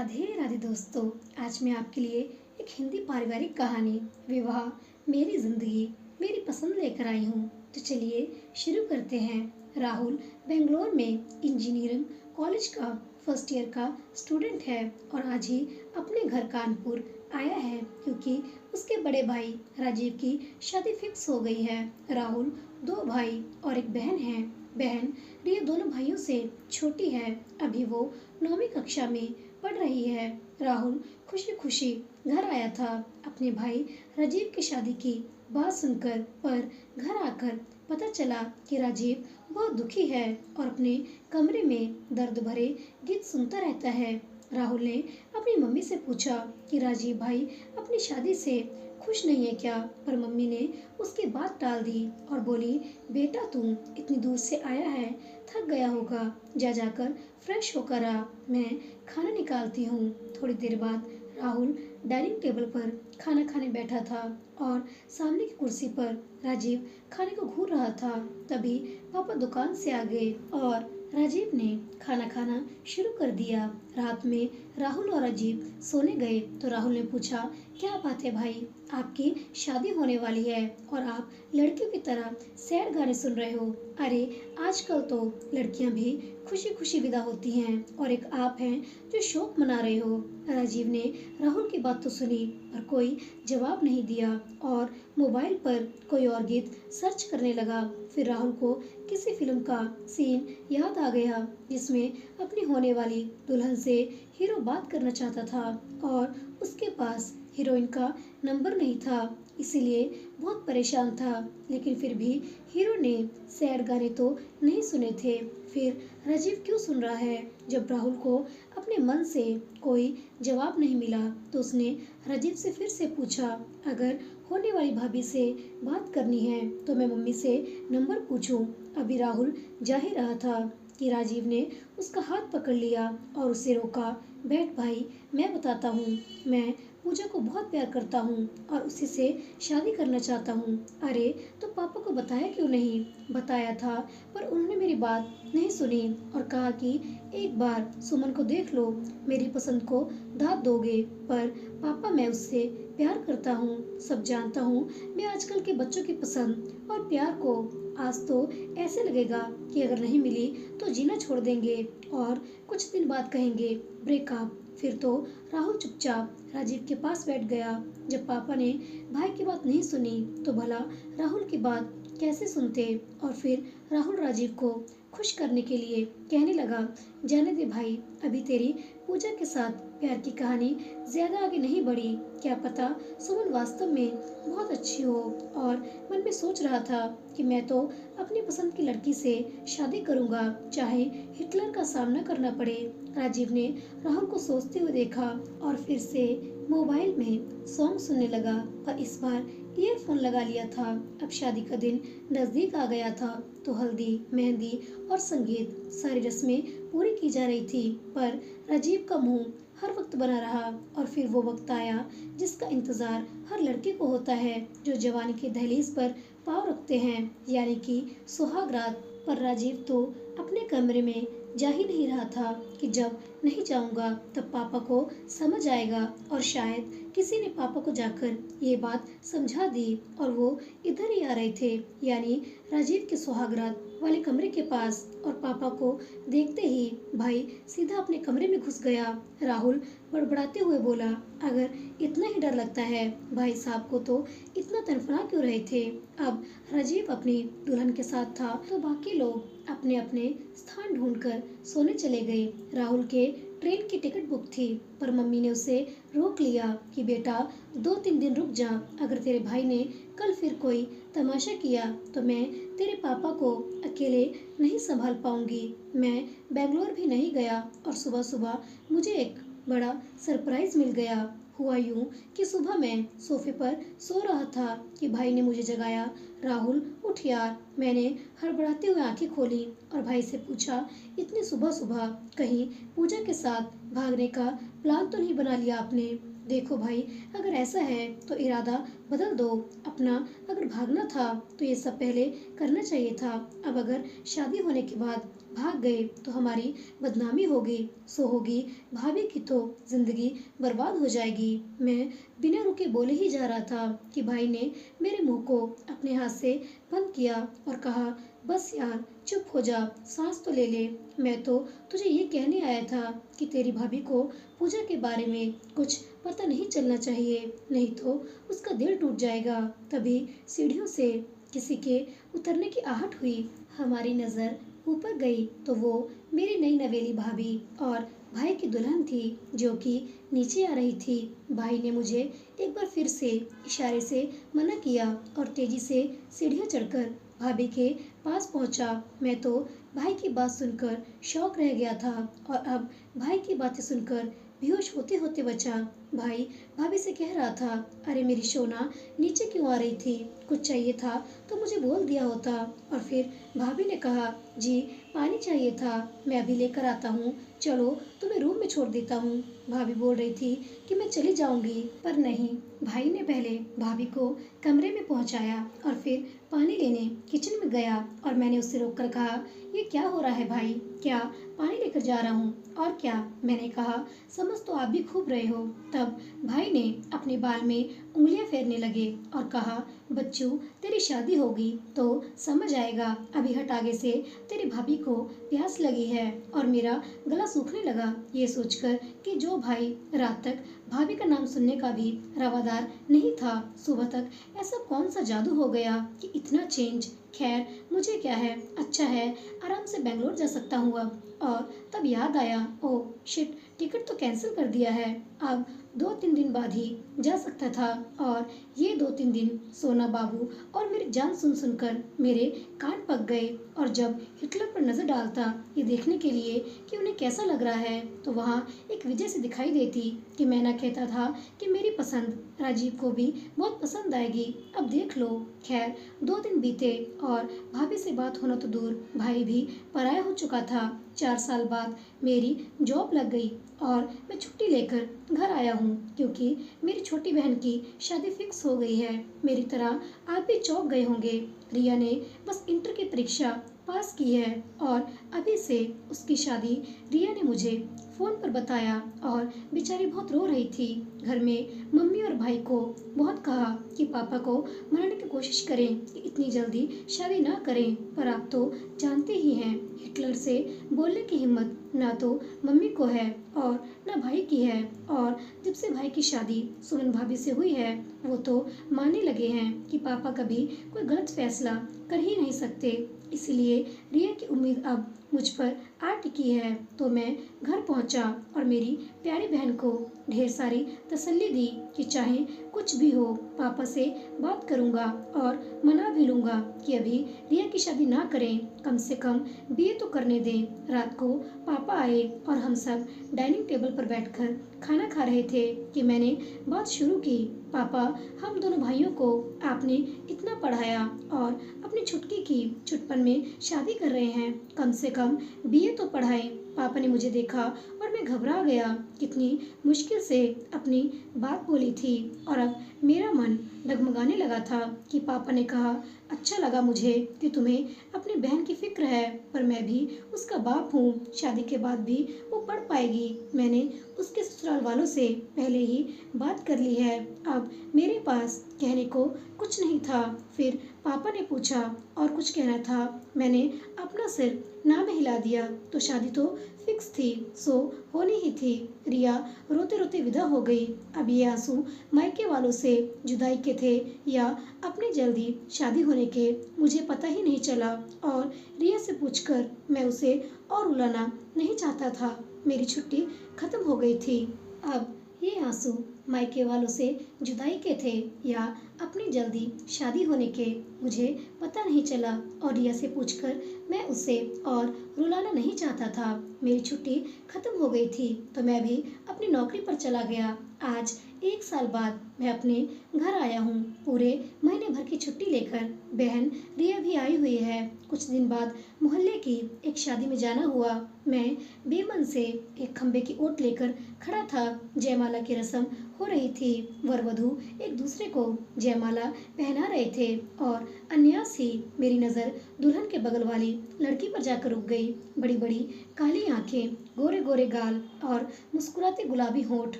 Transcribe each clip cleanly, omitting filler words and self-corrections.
राधे राधे दोस्तों। आज मैं आपके लिए एक हिंदी पारिवारिक कहानी विवाह मेरी जिंदगी मेरी पसंद लेकर आई हूँ। तो चलिए शुरू करते हैं। राहुल बेंगलोर में इंजीनियरिंग कॉलेज का फर्स्ट ईयर का स्टूडेंट है और आज ही अपने घर कानपुर आया है क्योंकि उसके बड़े भाई राजीव की शादी फिक्स हो गई है। राहुल दो भाई और एक बहन है। बहन रिया दोनों भाइयों से छोटी है। अभी वो 9वीं कक्षा में पढ़ रही है। राहुल खुशी खुशी घर आया था अपने भाई राजीव की शादी की बात सुनकर, पर घर आकर पता चला कि राजीव बहुत दुखी है और अपने कमरे में दर्द भरे गीत सुनता रहता है। राहुल ने अपनी मम्मी से पूछा कि राजीव भाई अपनी शादी से खुश नहीं है क्या, पर मम्मी ने उसकी बात टाल दी और बोली, बेटा तुम इतनी दूर से आया है, थक गया होगा, जा जाकर फ्रेश होकर आ, मैं खाना निकालती हूँ। थोड़ी देर बाद राहुल डाइनिंग टेबल पर खाना खाने बैठा था और सामने की कुर्सी पर राजीव खाने को घूर रहा था। तभी पापा दुकान से आ गए और राजीव ने खाना खाना शुरू कर दिया। रात में राहुल और राजीव सोने गए तो राहुल ने पूछा, क्या बात है भाई, आपकी शादी होने वाली है और आप लड़कियों की तरह सैड गाने सुन रहे हो। अरे आजकल तो लड़कियां भी खुशी खुशी विदा होती हैं और एक आप हैं जो शोक मना रहे हो। राजीव ने राहुल की बात तो सुनी पर कोई जवाब नहीं दिया और मोबाइल पर कोई और गीत सर्च करने लगा। फिर राहुल को किसी फिल्म का सीन याद आ गया जिसमें अपनी होने वाली दुल्हन से हीरो बात करना चाहता था और उसके पास हीरोइन का नंबर नहीं था, इसीलिए बहुत परेशान था। लेकिन फिर भी हीरो ने सैड गाने तो नहीं सुने थे। फिर राजीव क्यों सुन रहा है? जब राहुल को अपने मन से कोई जवाब नहीं मिला तो उसने राजीव से फिर से पूछा, अगर होने वाली भाभी से बात करनी है तो मैं मम्मी से नंबर पूछूं। अभी राहुल जा ही रहा था कि राजीव ने उसका हाथ पकड़ लिया और उसे रोका। बैठ भाई, मैं बताता हूँ, मैं पूजा को बहुत प्यार करता हूँ और उसी से शादी करना चाहता हूँ। अरे तो पापा को बताया क्यों नहीं? बताया था पर उन्होंने मेरी बात नहीं सुनी और कहा कि एक बार सुमन को देख लो, मेरी पसंद को दाद दोगे। पर पापा मैं उससे प्यार करता हूँ, सब जानता हूँ। मैं आजकल के बच्चों की पसंद और प्यार को आज तो ऐसे लगेगा कि अगर नहीं मिली तो जीना छोड़ देंगे और कुछ दिन बाद कहेंगे ब्रेकअप। फिर तो राहुल चुपचाप राजीव के पास बैठ गया। जब पापा ने भाई की बात नहीं सुनी तो भला राहुल की बात कैसे सुनते? और फिर राहुल राजीव को खुश करने के लिए कहने लगा, जाने दे भाई, अभी तेरी पूजा के साथ प्यार की कहानी ज्यादा आगे नहीं बढ़ी। क्या पता सुमन वास्तव में बहुत अच्छी हो। और मन में सोच रहा था कि मैं तो अपनी पसंद की लड़की से शादी करूंगा, चाहे हिटलर का सामना करना पड़े। राजीव ने राहुल को सोचते हुए देखा और फिर से मोबाइल में सॉन्ग सुनने लगा, पर इस बार ईयरफोन लगा लिया था। अब शादी का दिन नजदीक आ गया था तो हल्दी, मेहंदी और संगीत सारी रस्में पूरी की जा रही थी, पर राजीव का मुंह हर वक्त बना रहा। और फिर वो वक्त आया जिसका इंतजार हर लड़के को होता है जो जवानी के दहलीज पर पाँव रखते हैं, यानी कि सुहाग रात। पर राजीव तो अपने कमरे में जा ही नहीं रहा था कि जब नहीं जाऊंगा तब पापा को समझ आएगा और शायद किसी ने पापा को जाकर ये बात समझा दी और वो इधर ही आ रहे थे, यानी राजीव के सुहागरात वाले कमरे के पास। और पापा को देखते ही भाई सीधा अपने कमरे में घुस गया। राहुल बड़बड़ाते हुए बोला, अगर इतना ही डर लगता है भाई साहब को तो इतना तड़फना क्यों रहे थे? अब राजीव अपनी दुल्हन के साथ था तो बाकी लोग अपने अपने स्थान ढूंढकर सोने चले गए। राहुल के ट्रेन की टिकट बुक थी पर मम्मी ने उसे रोक लिया कि बेटा 2-3 दिन रुक जा, अगर तेरे भाई ने कल फिर कोई तमाशा किया तो मैं तेरे पापा को अकेले नहीं संभाल पाऊंगी। मैं बेंगलोर भी नहीं गया और सुबह सुबह मुझे एक बड़ा सरप्राइज मिल गया। हुआ यूं कि सुबह मैं सोफे पर सो रहा था कि भाई ने मुझे जगाया, राहुल उठ यार। मैंने हड़बड़ाते हुए आंखें खोली और भाई से पूछा, इतनी सुबह सुबह कहीं पूजा के साथ भागने का प्लान तो नहीं बना लिया आपने? देखो भाई, अगर ऐसा है तो इरादा बदल दो अपना। अगर भागना था तो ये सब पहले करना चाहिए था। अब अगर शादी होने के बाद भाग गए तो हमारी बदनामी होगी, सो होगी भाभी की तो जिंदगी बर्बाद हो जाएगी। मैं बिना रुके बोले ही जा रहा था कि भाई ने मेरे मुंह को अपने हाथ से बंद किया और कहा, बस यार चुप हो जा, सांस तो ले ले। मैं तो तुझे ये कहने आया था कि तेरी भाभी को पूजा के बारे में कुछ पता नहीं चलना चाहिए, नहीं तो उसका दिल टूट जाएगा। तभी सीढ़ियों से किसी के उतरने की आहट हुई। हमारी नजर ऊपर गई तो वो मेरी नई नवेली भाभी और भाई की दुल्हन थी जो कि नीचे आ रही थी। भाई ने मुझे एक बार फिर से इशारे से मना किया और तेजी से सीढ़ियां चढ़कर भाभी के पास पहुंचा। मैं तो भाई की बात सुनकर शॉक रह गया था और अब भाई की बातें सुनकर बेहोश होते होते बचा। भाई भाभी से कह रहा था, अरे मेरी सोना नीचे क्यों आ रही थी? कुछ चाहिए था तो मुझे बोल दिया होता। और फिर भाभी ने कहा, जी पानी चाहिए था, मैं अभी लेकर आता हूँ, चलो तुम्हें रूम में छोड़ देता हूँ। भाभी बोल रही थी कि मैं चली जाऊंगी, पर नहीं, भाई ने पहले भाभी को कमरे में पहुंचाया और फिर पानी लेने किचन में गया और मैंने उससे रोककर कहा, ये क्या हो रहा है भाई? क्या पानी लेकर जा रहा हूँ और क्या? मैंने कहा, समझ तो आप भी खूब रहे हो। तब भाई ने अपने बाल में उंगलियां फेरने लगे और कहा, बच्चू तेरी शादी होगी तो समझ आएगा, अभी हट आगे से, तेरी भाभी को प्यास लगी है। और मेरा गला सूखने लगा ये सोचकर कि जो भाई रात तक भाभी का नाम सुनने का भी रवादार नहीं था, सुबह तक ऐसा कौन सा जादू हो गया कि इतना चेंज। खैर मुझे क्या है, अच्छा है, आराम से बेंगलोर जा सकता हूँ अब। और तब याद आया, ओह शिट, टिकट तो कैंसिल कर दिया है, अब 2-3 दिन बाद ही जा सकता था। और ये 2-3 दिन सोना बाबू और मेरी जान सुन सुनकर मेरे कान पक गए। और जब हिटलर पर नजर डालता ये देखने के लिए कि उन्हें कैसा लग रहा है, तो वहाँ एक विजय से दिखाई देती कि मैं ना कहता था कि मेरी पसंद राजीव को भी बहुत पसंद आएगी। अब देख लो। खैर 2 दिन बीते और भाभी से बात होना तो दूर, भाई भी पराया हो चुका था। 4 साल बाद मेरी जॉब लग गई और मैं छुट्टी लेकर घर आया हूँ क्योंकि मेरी छोटी बहन की शादी फिक्स हो गई है। मेरी तरह आप भी चौंक गए होंगे। रिया ने बस इंटर की परीक्षा पास की है और अभी से उसकी शादी रिया ने मुझे फोन पर बताया और बेचारी बहुत रो रही थी। घर में मम्मी और भाई को बहुत कहा कि पापा को मनाने की कोशिश करें कि इतनी जल्दी शादी ना करें, पर आप तो जानते ही हैं, हिटलर से बोलने की हिम्मत ना तो मम्मी को है और ना भाई की है। और जब से भाई की शादी सुमन भाभी से हुई है, वो तो मानने लगे हैं कि पापा कभी कोई गलत फैसला कर ही नहीं सकते। इसलिए रिया की उम्मीद अब मुझ पर आ टिकी है। तो मैं घर पहुंचा और मेरी प्यारी बहन को ढेर सारी तसल्ली दी कि चाहे कुछ भी हो, पापा से बात करूंगा और मना भी लूंगा कि अभी रिया की शादी ना करें, कम से कम बीए तो करने दें। रात को पापा आए और हम सब डाइनिंग टेबल पर बैठकर खाना खा रहे थे कि मैंने बात शुरू की, पापा हम दोनों भाइयों को आपने इतना पढ़ाया और अपनी छुटकी की चुटपन में शादी कर रहे हैं, कम से कम बीए तो पढ़ाएं। पापा ने मुझे देखा और मैं घबरा गया। कितनी मुश्किल से अपनी बात बोली थी और अब मेरा मन डगमगाने लगा था कि पापा ने कहा, अच्छा लगा मुझे कि तुम्हें अपनी बहन की फिक्र है, पर मैं भी उसका बाप हूँ, शादी के बाद भी वो पढ़ पाएगी। मैंने उसके ससुराल वालों से पहले ही बात कर ली है, अब मेरे पास कहने को कुछ नहीं था। फिर पापा ने पूछा और कुछ कहना था, मैंने अपना सिर ना में हिला दिया। तो शादी तो फिक्स थी, सो होनी ही थी। रिया रोते रोते विदा हो गई। अब ये आंसू मायके वालों से जुदाई के थे या अपनी जल्दी शादी होने के, मुझे पता ही नहीं चला। और रिया से पूछकर मैं उसे और रुलाना नहीं चाहता था। मेरी छुट्टी खत्म हो गई थी। अब ये आंसू मायके वालों से जुदाई के थे या अपनी जल्दी शादी होने के, मुझे पता नहीं चला। और रिया से पूछकर मैं उसे और रुलाना नहीं चाहता था। मेरी छुट्टी खत्म हो गई थी तो मैं भी अपनी नौकरी पर चला गया। आज 1 साल बाद मैं अपने घर आया हूँ, पूरे महीने भर की छुट्टी लेकर। बहन रिया भी आई हुई है। कुछ दिन बाद मोहल्ले की एक शादी में जाना हुआ। मैं बेमन से एक खंबे की ओट लेकर खड़ा था। जयमाला की रस्म हो रही थी। वर वधू एक दूसरे को जयमाला पहना रहे थे और अन्यास ही मेरी नज़र दुल्हन के बगल वाली लड़की पर जाकर रुक गई। बड़ी बड़ी काली आंखें, गोरे गोरे गाल और मुस्कुराते गुलाबी होंठ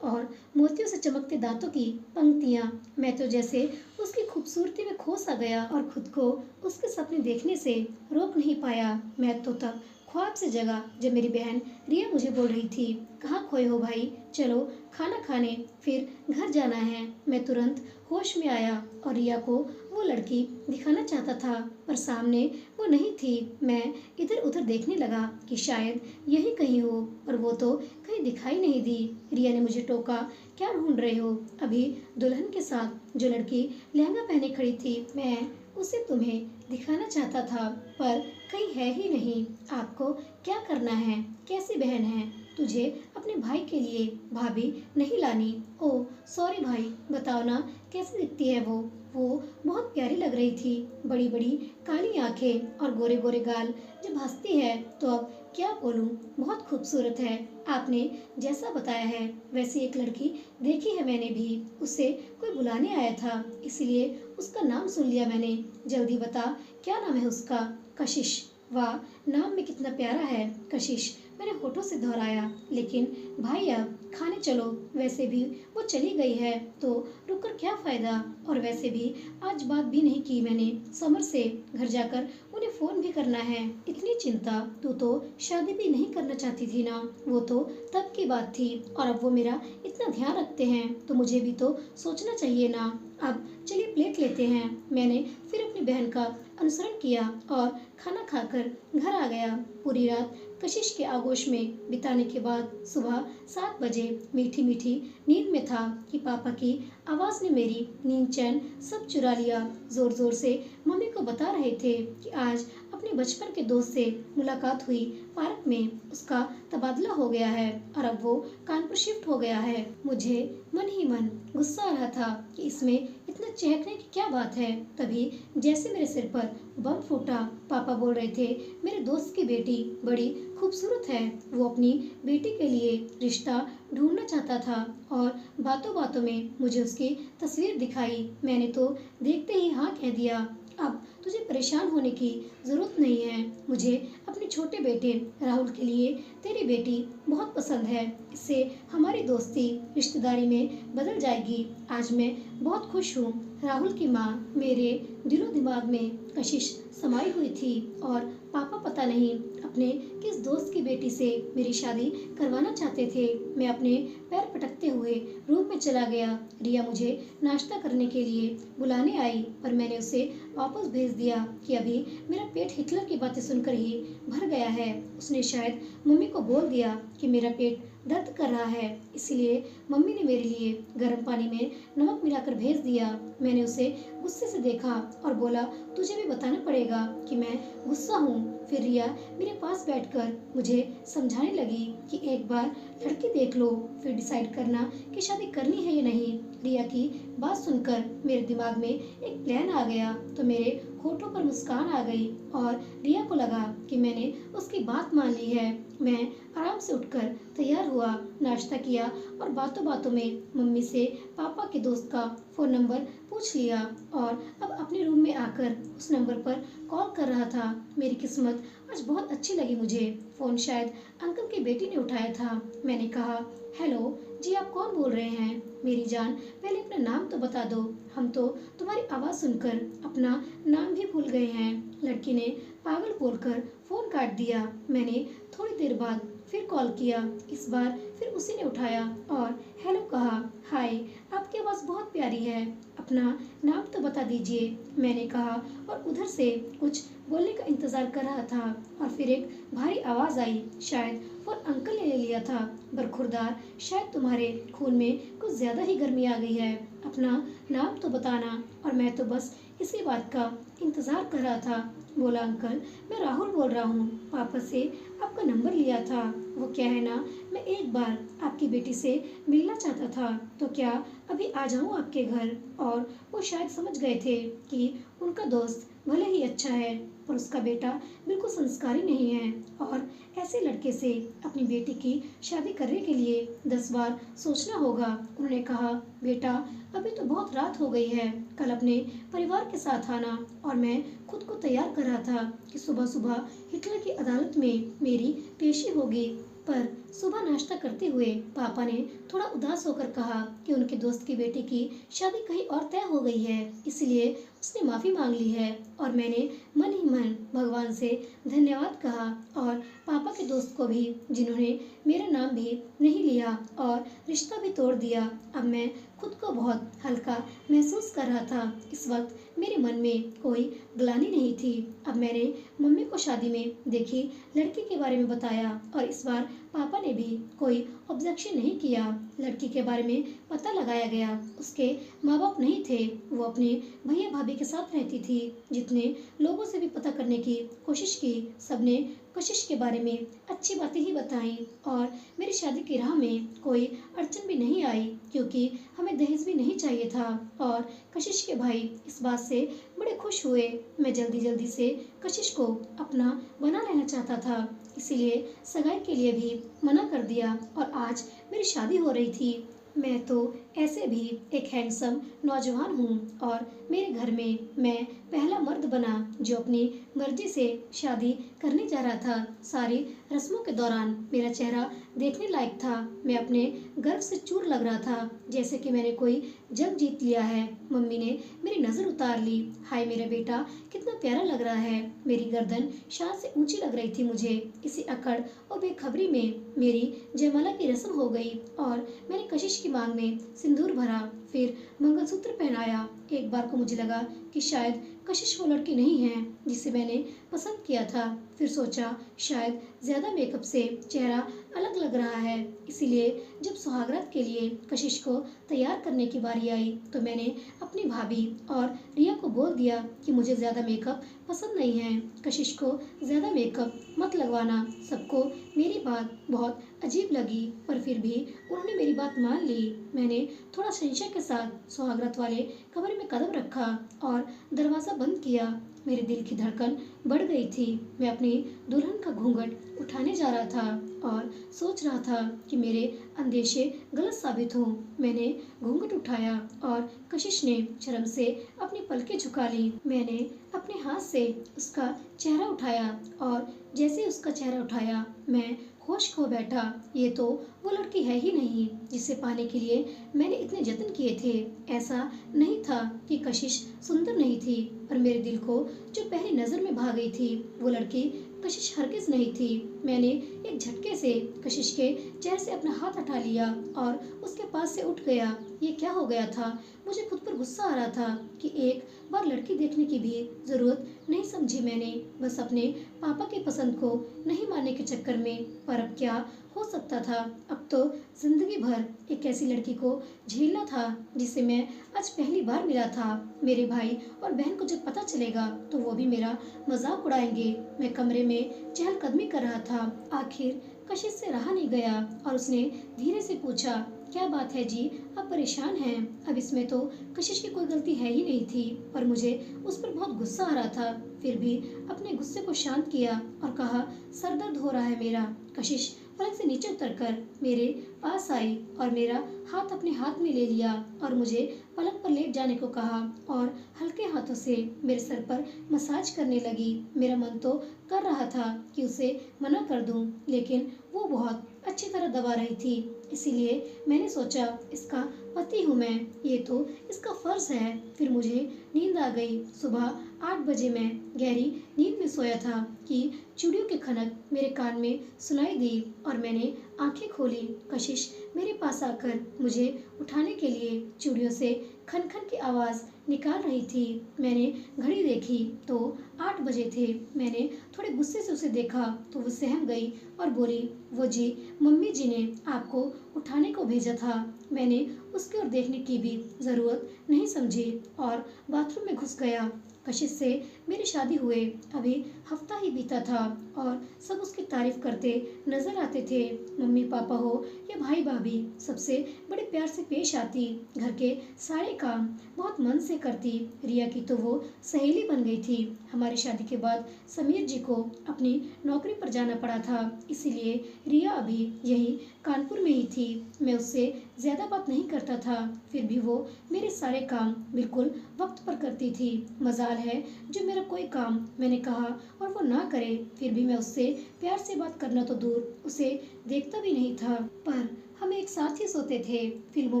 और मोतियों से चमकते दांतों की पंक्तियां। मैं तो जैसे उसकी खूबसूरती में खो सा गया और खुद को उसके सपने देखने से रोक नहीं पाया। मैं तो तब ख्वाब से जगा जब मेरी बहन रिया मुझे बोल रही थी, कहाँ खोए हो भाई, चलो खाना खाने, फिर घर जाना है। मैं तुरंत होश में आया और रिया को वो लड़की दिखाना चाहता था, पर सामने वो नहीं थी। मैं इधर उधर देखने लगा कि शायद यही कहीं हो, पर वो तो कहीं दिखाई नहीं दी। रिया ने मुझे टोका, क्या ढूंढ रहे हो? अभी दुल्हन के साथ जो लड़की लहंगा पहने खड़ी थी, मैं उसे तुम्हें दिखाना चाहता था, पर कहीं है ही नहीं। आपको क्या करना है? कैसी बहन है? तुझे अपने भाई के लिए भाभी नहीं लानी? ओह सॉरी भाई, बताओ ना कैसी दिखती है वो? वो बहुत प्यारी लग रही थी। बड़ी बड़ी काली आंखें और गोरे गोरे गाल। जब हंसती है तो अब क्या बोलूं, बहुत खूबसूरत है। आपने जैसा बताया है वैसी एक लड़की देखी है मैंने भी। उसे कोई बुलाने आया था, इसीलिए उसका नाम सुन लिया मैंने। जल्दी बता, क्या नाम है उसका? कशिश। वाह, नाम में कितना प्यारा है, कशिश। मैंने होठों से दोहराया। लेकिन भाई अब खाने चलो, वैसे भी वो चली गई है तो रुककर क्या फायदा, और वैसे भी आज बात भी नहीं की मैंने समर से। घर जाकर उन्हें फोन भी करना है। इतनी चिंता, तू तो शादी भी नहीं करना चाहती थी ना? वो तो तब की बात थी, और अब वो मेरा इतना ध्यान रखते हैं तो मुझे भी तो सोचना चाहिए ना। अब चलिए प्लेट लेते हैं। मैंने फिर अपनी बहन का अनुसरण किया और खाना खाकर घर आ गया। पूरी रात कशिश के आगोश में बिताने के बाद सुबह 7 बजे मीठी मीठी नींद में था कि पापा की आवाज़ ने मेरी नींद चैन सब चुरा लिया। जोर जोर से मम्मी को बता रहे थे कि आज अपने बचपन के दोस्त से मुलाकात हुई पार्क में, उसका तबादला हो गया है और अब वो कानपुर शिफ्ट हो गया है। मुझे मन ही मन गुस्सा आ रहा था कि इसमें इतना चहकने की क्या बात है। तभी जैसे मेरे सिर पर बम फूटा। पापा बोल रहे थे, मेरे दोस्त की बेटी बड़ी खूबसूरत है, वो अपनी बेटी के लिए रिश्ता ढूंढना चाहता था, और बातों बातों में मुझे उसकी तस्वीर दिखाई। मैंने तो देखते ही हाँ कह दिया। अब तुझे परेशान होने की जरूरत नहीं है। मुझे अपने छोटे बेटे राहुल के लिए तेरी बेटी बहुत पसंद है। इससे हमारी दोस्ती रिश्तेदारी में बदल जाएगी। आज मैं बहुत खुश हूँ। राहुल की माँ मेरे दिलो दिमाग में कशिश समाई हुई थी, और पापा पता नहीं अपने किस दोस्त की बेटी से मेरी शादी करवाना चाहते थे। मैं अपने पैर पटकते हुए रूम में चला गया। रिया मुझे नाश्ता करने के लिए बुलाने आई, पर मैंने उसे वापस भेज दिया कि अभी मेरा पेट हिटलर की बातें सुनकर ही भर गया है। उसने शायद मम्मी को बोल दिया कि मेरा पेट दर्द कर रहा है, इसलिए मम्मी ने मेरे लिए गर्म पानी में नमक मिलाकर भेज दिया। मैंने उसे गुस्से से देखा और बोला, तुझे भी बताना पड़ेगा कि मैं गुस्सा हूँ। फिर रिया मेरे पास बैठकर मुझे समझाने लगी कि एक बार लड़की देख लो, फिर डिसाइड करना कि शादी करनी है या नहीं। रिया की बात सुनकर मेरे दिमाग में एक प्लान आ गया तो मेरे होठों पर मुस्कान आ गई, और रिया को लगा कि मैंने उसकी बात मान ली है। मैं आराम से उठकर तैयार हुआ, नाश्ता किया और बातों बातों में मम्मी से पापा के दोस्त का फ़ोन नंबर पूछ लिया, और अब अपने रूम में आकर उस नंबर पर कॉल कर रहा था। मेरी किस्मत आज बहुत अच्छी लगी मुझे। फ़ोन शायद अंकल की बेटी ने उठाया था। मैंने कहा, हेलो जी, आप कौन बोल रहे हैं? मेरी जान, पहले अपना नाम तो बता दो, हम तो तुम्हारी आवाज़ सुनकर अपना नाम भी भूल गए हैं। लड़की ने पागल बोलकर फ़ोन काट दिया। मैंने थोड़ी देर बाद फिर कॉल किया। इस बार फिर उसी ने उठाया और हेलो कहा। हाय, आपकी आवाज़ बहुत प्यारी है, अपना नाम तो बता दीजिए, मैंने कहा, और उधर से कुछ बोलने का इंतज़ार कर रहा था, और फिर एक भारी आवाज़ आई। शायद फोन अंकल ने ले लिया था। बरखुरदार, शायद तुम्हारे खून में कुछ ज़्यादा ही गर्मी आ गई है, अपना नाम तो बताना। और मैं तो बस इसी बात का इंतज़ार कर रहा था बोला, अंकल मैं राहुल बोल रहा हूँ, पापा से आपका नंबर लिया था। वो क्या है ना, मैं एक बार आपकी बेटी से मिलना चाहता था, तो क्या अभी आ जाऊँ आपके घर? और वो शायद समझ गए थे कि उनका दोस्त भले ही अच्छा है पर उसका बेटा बिल्कुल संस्कारी नहीं है, और ऐसे लड़के से अपनी बेटी की शादी करने के लिए 10 बार सोचना होगा। उन्होंने कहा, बेटा अभी तो बहुत रात हो गई है, कल अपने परिवार के साथ आना। और मैं खुद को तैयार कर रहा था कि सुबह सुबह हिटलर की अदालत में मेरी पेशी होगी। पर सुबह नाश्ता करते हुए पापा ने थोड़ा उदास होकर कहा कि उनके दोस्त की बेटी की शादी कहीं और तय हो गई है, इसलिए उसने माफ़ी मांग ली है। और मैंने मन ही मन भगवान से धन्यवाद कहा, और पापा के दोस्त को भी, जिन्होंने मेरा नाम भी नहीं लिया और रिश्ता भी तोड़ दिया। अब मैं खुद को बहुत हल्का महसूस कर रहा था। इस वक्त मेरे मन में कोई ग्लानि नहीं थी। अब मैंने मम्मी को शादी में देखी लड़की के बारे में बताया, और इस बार पापा ने भी कोई ऑब्जेक्शन नहीं किया। लड़की के बारे में पता लगाया गया। उसके माँ बाप नहीं थे, वो अपने भैया भाभी के साथ रहती थी। जितने लोगों से भी पता करने की कोशिश की, सबने कशिश के बारे में अच्छी बातें ही बताई, और मेरी शादी की राह में कोई अड़चन भी नहीं आई, क्योंकि हमें दहेज भी नहीं चाहिए था। और कशिश के भाई इस बात से बड़े खुश हुए। मैं जल्दी जल्दी से कशिश को अपना बना लेना चाहता था, इसीलिए सगाई के लिए भी मना कर दिया, और आज मेरी शादी हो रही थी। मैं तो ऐसे भी एक हैंडसम नौजवान हूँ, और मेरे घर में मैं पहला मर्द बना जो अपनी मर्जी से शादी करने जा रहा था। सारी रस्मों के दौरान मेरा चेहरा देखने लायक था। मैं अपने गर्व से चूर लग रहा था, जैसे कि मैंने कोई जंग जीत लिया है। मम्मी ने मेरी नज़र उतार ली। हाय मेरा बेटा, कितना प्यारा लग रहा है। मेरी गर्दन शान से ऊंची लग रही थी मुझे। इसी अकड़ और बेखबरी में मेरी जयमाला की रस्म हो गई, और मैंने कशिश की मांग में सिंदूर भरा, फिर मंगलसूत्र पहनाया। एक बार को मुझे लगा कि शायद कशिश वो लड़की नहीं है जिसे मैंने पसंद किया था। फिर सोचा शायद ज्यादा मेकअप से चेहरा अलग लग रहा है, इसीलिए जब सुहागरात के लिए कशिश को तैयार करने की बारी आई, तो मैंने अपनी भाभी और रिया को बोल दिया कि मुझे ज्यादा मेकअप पसंद नहीं है, कशिश को ज्यादा मेकअप मत लगवाना। सबको मेरी बात बहुत अजीब लगी, पर फिर भी उन्होंने मेरी बात मान ली। मैंने थोड़ा संशय के साथ सुहागरात वाले कमरे में कदम रखा और दरवाजा बंद किया। मेरे दिल की धड़कन बढ़ गई थी। मैं अपनी दुल्हन का घूंघट उठाने जा रहा था और सोच रहा था कि मेरे अंदेशे गलत साबित हों। मैंने घूंघट उठाया और कशिश ने शर्म से अपनी पलकें झुका ली। मैंने अपने हाथ से उसका चेहरा उठाया, और जैसे उसका चेहरा उठाया मैं होश खो बैठा। ये तो वो लड़की है ही नहीं जिसे पाने के लिए मैंने इतने जतन किए थे। ऐसा नहीं था कि कशिश सुंदर नहीं थी, पर मेरे दिल को जो पहली नजर में भा गई थी वो लड़की कशिश हरगिज नहीं थी। मैंने एक झटके से कशिश के चेहरे से अपना हाथ हटा लिया और उसके पास से उठ गया। ये क्या हो गया था? मुझे खुद पर गुस्सा आ रहा था कि एक बार लड़की देखने की भी जरूरत नहीं समझी मैंने, बस अपने पापा की पसंद को नहीं मानने के चक्कर में। पर अब क्या हो सकता था? अब तो जिंदगी भर एक ऐसी लड़की को झेलना था जिसे मैं आज पहली बार मिला था। मेरे भाई और बहन को जब पता चलेगा तो वो भी मेरा मजाक उड़ाएंगे। मैं कमरे में चहलकदमी कर रहा था। आखिर कशिश से रहा नहीं गया और उसने धीरे से पूछा, क्या बात है जी, आप परेशान हैं? अब इसमें तो कशिश की कोई गलती है ही नहीं थी, पर मुझे उस पर बहुत गुस्सा आ रहा था। फिर भी अपने गुस्से को शांत किया और कहा, सर दर्द हो रहा है मेरा। कशिश पलंग से नीचे उतरकर मेरे पास आई और मेरा हाथ अपने हाथ में ले लिया और मुझे पलंग पर लेट जाने को कहा, और हल्के हाथों से मेरे सर पर मसाज करने लगी। मेरा मन तो कर रहा था कि उसे मना कर दूं, लेकिन वो बहुत अच्छी तरह दबा रही थी। इसीलिए मैंने सोचा, इसका पति हूँ मैं, ये तो इसका फर्ज है। फिर मुझे नींद आ गई। सुबह 8 बजे मैं गहरी नींद में सोया था कि चूड़ियों की खनक मेरे कान में सुनाई दी और मैंने आंखें खोली। कशिश मेरे पास आकर मुझे उठाने के लिए चूड़ियों से खन खन की आवाज़ निकाल रही थी। मैंने घड़ी देखी तो 8 बजे थे। मैंने थोड़े गुस्से से उसे देखा तो वो सहम गई और बोली, वो जी, मम्मी जी ने आपको उठाने को भेजा था। मैंने उसकी ओर देखने की भी जरूरत नहीं समझी और बाथरूम में घुस गया। कशिश से मेरी शादी हुए अभी हफ्ता ही बीता था और सब उसकी तारीफ करते नजर आते थे। मम्मी पापा हो या भाई भाभी, सबसे बड़े प्यार से पेश आती, घर के सारे काम बहुत मन से करती। रिया की तो वो सहेली बन गई थी। हमारी शादी के बाद समीर जी को अपनी नौकरी पर जाना पड़ा था, इसीलिए रिया अभी यही कानपुर में ही थी। मैं उससे ज्यादा बात नहीं करता था, फिर भी वो मेरे सारे काम बिल्कुल वक्त पर करती थी। मजाल है जो मेरा कोई काम मैंने कहा और वो ना करे, फिर भी मैं उससे प्यार से बात करना तो दूर उसे देखता भी नहीं था। पर हम एक साथ ही सोते थे। फिल्मों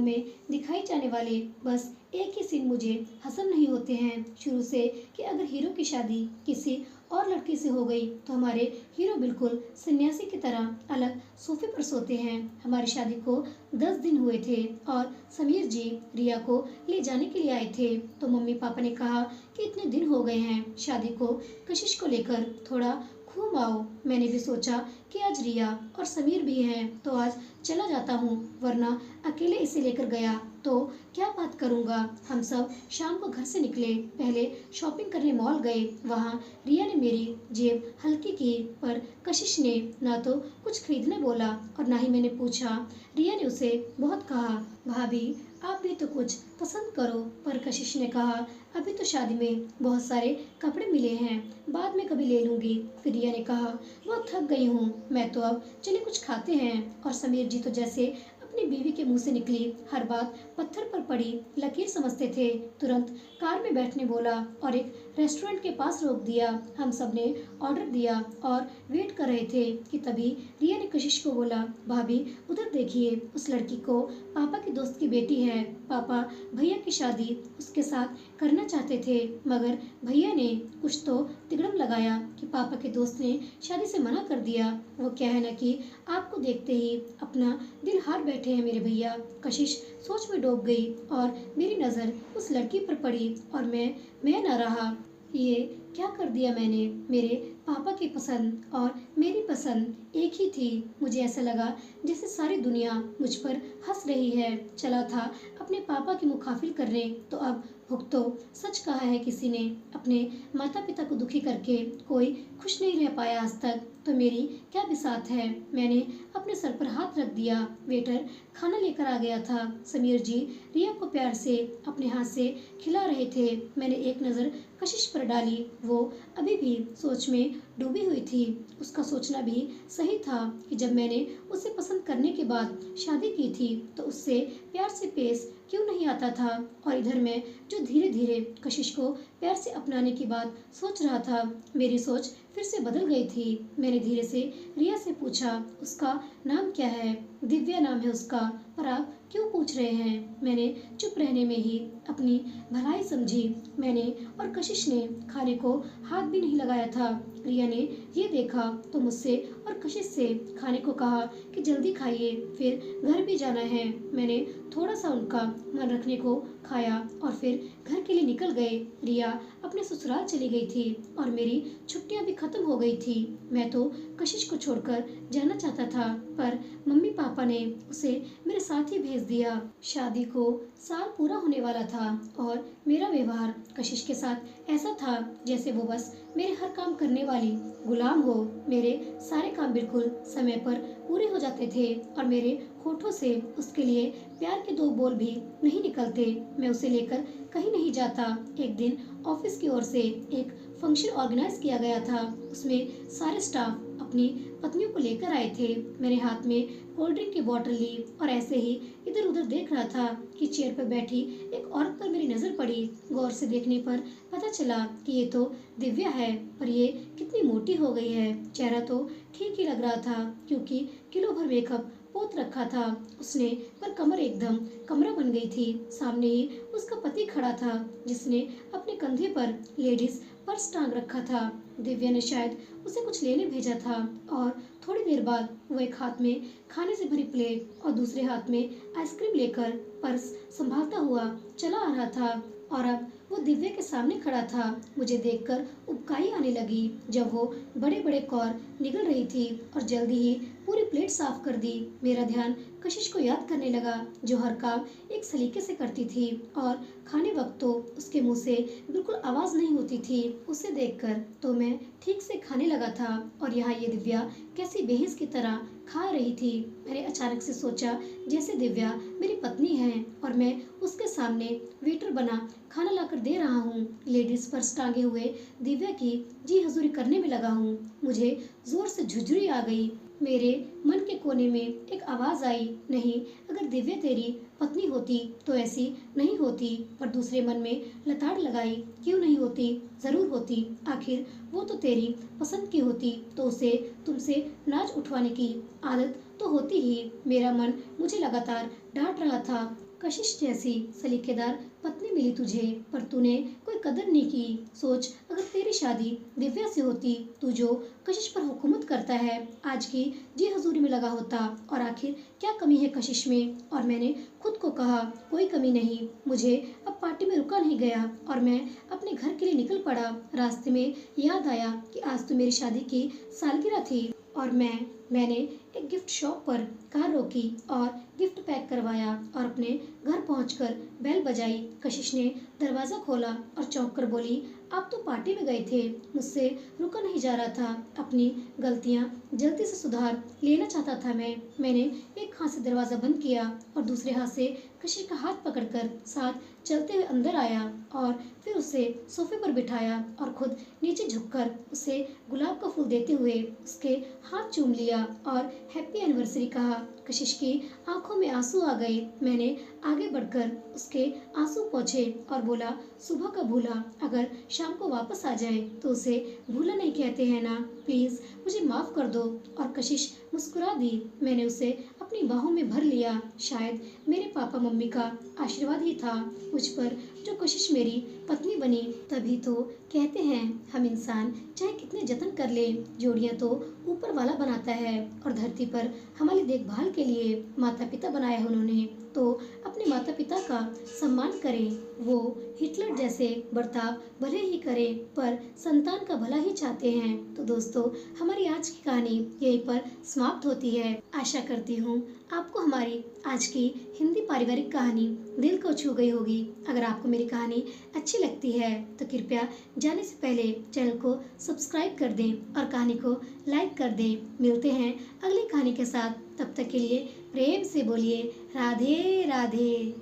में दिखाई जाने वाले बस एक ही सीन मुझे हजम नहीं होते हैं शुरू से, कि अगर हीरो की शादी किसी और लड़की से हो गई तो हमारे हीरो बिल्कुल सन्यासी की तरह अलग सोफे पर सोते हैं। हमारी शादी को 10 दिन हुए थे और समीर जी रिया को ले जाने के लिए आए थे, तो मम्मी पापा ने कहा कि इतने दिन हो गए हैं शादी को, कशिश को लेकर थोड़ा घूम आओ। मैंने भी सोचा कि आज रिया और समीर भी हैं तो आज चला जाता हूँ, वरना अकेले इसे लेकर गया तो क्या बात करूँगा। हम सब शाम को घर से निकले, पहले शॉपिंग करने मॉल गए। वहाँ रिया ने मेरी जेब हल्की की, पर कशिश ने ना तो कुछ खरीदने बोला और ना ही मैंने पूछा। रिया ने उसे बहुत कहा, भाभी आप भी तो कुछ पसंद करो, पर कशिश ने कहा अभी तो शादी में बहुत सारे कपड़े मिले हैं, बाद में कभी ले लूंगी। फिर रिया ने कहा बहुत थक गई हूँ मैं तो, अब चलिए कुछ खाते हैं। और समीर जी तो जैसे अपनी बीवी के मुंह से निकली हर बात पत्थर पर पड़ी लकीर समझते थे। तुरंत कार में बैठने बोला और एक रेस्टोरेंट के पास रोक दिया। हम सब ने ऑर्डर दिया और वेट कर रहे थे कि तभी रिया ने कशिश को बोला, भाभी उधर देखिए, उस लड़की को पापा की दोस्त की बेटी है। पापा भैया की शादी उसके साथ करना चाहते थे, मगर भैया ने कुछ तो तिगड़म लगाया कि पापा के दोस्त ने शादी से मना कर दिया। वो क्या है ना कि आपको देखते ही अपना दिल हार बैठे हैं मेरे भैया। कशिश सोच में डूब गई और मेरी नज़र उस लड़की पर पड़ी और मैं न रहा। ये क्या कर दिया मैंने। मेरे पापा की पसंद और मेरी पसंद एक ही थी। मुझे ऐसा लगा जैसे सारी दुनिया मुझ पर हंस रही है। चला था अपने पापा की मुखाफिल करने, तो अब भुगतो। सच कहा है किसी ने, अपने माता पिता को दुखी करके कोई खुश नहीं रह पाया आज तक, तो मेरी क्या बिसात है। मैंने अपने सर पर हाथ रख दिया। वेटर खाना लेकर आ गया था। समीर जी रिया को प्यार से अपने हाथ से खिला रहे थे। मैंने एक नज़र कशिश पर डाली, वो अभी भी सोच में डूबी हुई थी। उसका सोचना भी सही था कि जब मैंने उसे पसंद करने के बाद शादी की थी तो उससे प्यार से पेश क्यों नहीं आता था। और इधर मैं जो धीरे धीरे कशिश को प्यार से अपनाने की बात सोच रहा था, मेरी सोच फिर से बदल गई थी। मैंने धीरे से रिया से पूछा, उसका नाम क्या है। दिव्या नाम है उसका, पर आप क्यों पूछ रहे हैं। मैंने चुप रहने में ही अपनी भलाई समझी। मैंने और कशिश ने खाने को हाथ भी नहीं लगाया था। रिया ने ये देखा तो मुझसे और कशिश से खाने को कहा कि जल्दी खाइए, फिर घर भी जाना है। मैंने थोड़ा सा उनका मन रखने को खाया और फिर घर के लिए निकल गए। रिया अपने ससुराल चली गई थी और मेरी छुट्टियां भी खत्म हो गई थी। मैं तो कशिश को छोड़कर जाना चाहता था, पर मम्मी पापा ने उसे मेरे साथ ही भेज दिया। शादी को साल पूरा होने वाला था और मेरा व्यवहार कशिश के साथ ऐसा था जैसे वो बस मेरे हर काम करने वाली गुलाम हो। मेरे सारे काम बिल्कुल समय पर पूरे हो जाते थे और मेरे होठों से उसके लिए प्यार के दो बोल भी नहीं निकलते। मैं उसे लेकर कहीं नहीं जाता। एक दिन ऑफिस की ओर से एक फंक्शन ऑर्गेनाइज किया गया था। उसमें सारे स्टाफ अपनी पत्नियों को लेकर आए थे। मैंने हाथ में कोल्ड ड्रिंक की बोतल ली और ऐसे ही इधर उधर देख रहा था कि चेयर पर बैठी एक औरत पर मेरी नजर पड़ी। गौर से देखने पर पता चला कि ये तो दिव्या है, पर ये कितनी मोटी हो गई है। चेहरा तो ठीक ही लग रहा था क्योंकि किलो भर मेकअप पोत रखा था उसने, पर कमर एकदम कमरा बन गई थी। सामने ही उसका पति खड़ा था जिसने अपने कंधे पर लेडीज पर्स टांग रखा था। दिव्या ने शायद उसे कुछ लेने भेजा था और थोड़ी देर बाद वो एक हाथ में खाने से भरी प्लेट और दूसरे हाथ में आइसक्रीम लेकर पर्स संभालता हुआ चला आ रहा था। और अब वो दिव्या के सामने खड़ा था। मुझे देखकर उबकाई आने लगी जब वो बड़े बड़े कौर निगल रही थी और जल्दी ही पूरी प्लेट साफ कर दी। मेरा ध्यान कशिश को याद करने लगा, जो हर काम एक सलीके से करती थी और खाने वक्त तो उसके मुंह से बिल्कुल आवाज़ नहीं होती थी। उसे देखकर तो मैं ठीक से खाने लगा था और यहाँ ये दिव्या कैसी बेहिस की तरह खा रही थी। मैंने अचानक से सोचा, जैसे दिव्या मेरी पत्नी है और मैं उसके सामने वेटर बना खाना लाकर दे रहा हूँ। लेडीज पर्स टांगे हुए दिव्या की जी हजूरी करने में लगा हूँ। मुझे जोर से झुर्झुरी आ गई। मेरे मन के कोने में एक आवाज आई, नहीं, अगर दिव्या तेरी पत्नी होती तो ऐसी नहीं होती। पर दूसरे मन में लताड़ लगाई, क्यों नहीं होती, जरूर होती। आखिर वो तो तेरी पसंद की होती तो उसे तुमसे नाज उठवाने की आदत तो होती ही। मेरा मन मुझे लगातार डांट रहा था, कशिश जैसी सलीकेदार पत्नी मिली तुझे, पर तूने कोई कदर नहीं की। सोच, अगर तेरी शादी दिव्या से होती, तू जो कशिश पर हुकूमत करता है आज की जी हजूरी में लगा होता। और आखिर क्या कमी है कशिश में? और मैंने खुद को कहा, कोई कमी नहीं। मुझे अब पार्टी में रुका नहीं गया और मैं अपने घर के लिए निकल पड़ा। रास्ते में याद आया कि आज तो मेरी शादी की सालगिरह थी और मैंने एक गिफ्ट शॉप पर कार रोकी और गिफ्ट पैक करवाया और अपने घर पहुंचकर बेल बजाई। कशिश ने दरवाज़ा खोला और चौंक कर बोली, आप तो पार्टी में गए थे, मुझसे रुका नहीं जा रहा था। अपनी गलतियां जल्दी से सुधार लेना चाहता था मैंने एक हाथ से दरवाज़ा बंद किया और दूसरे हाथ से कशिश का हाथ पकड़कर साथ चलते हुए अंदर आया और फिर उसे सोफे पर बिठाया और खुद नीचे झुककर उसे गुलाब का फूल देते हुए उसके हाथ चूम लिया और हैप्पी एनिवर्सरी कहा। कशिश की आंखों में आंसू आ गए। मैंने आगे बढ़कर उसके आंसू पोंछे और बोला, सुबह का भूला अगर शाम को वापस आ जाए तो उसे भूला नहीं कहते हैं ना, प्लीज मुझे माफ कर दो। और कशिश मुस्कुरा दी। मैंने उसे अपनी बाहों में भर लिया। शायद मेरे पापा मम्मी का आशीर्वाद ही था मुझ पर, जो कशिश मेरी पत्नी बनी। तभी तो कहते हैं, हम इंसान चाहे कितने जतन कर ले, जोड़ियां तो ऊपर वाला बनाता है और धरती पर हमारी देखभाल के लिए माता पिता बनाया है उन्होंने, तो अपने माता पिता का सम्मान करें। वो हिटलर जैसे बर्ताव भले ही करें पर संतान का भला ही चाहते हैं। तो दोस्तों, हमारी आज की कहानी यहीं पर समाप्त होती है। आशा करती हूँ आपको हमारी आज की हिंदी पारिवारिक कहानी दिल को छू गई होगी। अगर आपको मेरी कहानी अच्छी लगती है तो कृपया जाने से पहले चैनल को सब्सक्राइब कर दें और कहानी को लाइक कर दें। मिलते हैं अगली कहानी के साथ, तब तक के लिए प्रेम से बोलिए राधे राधे।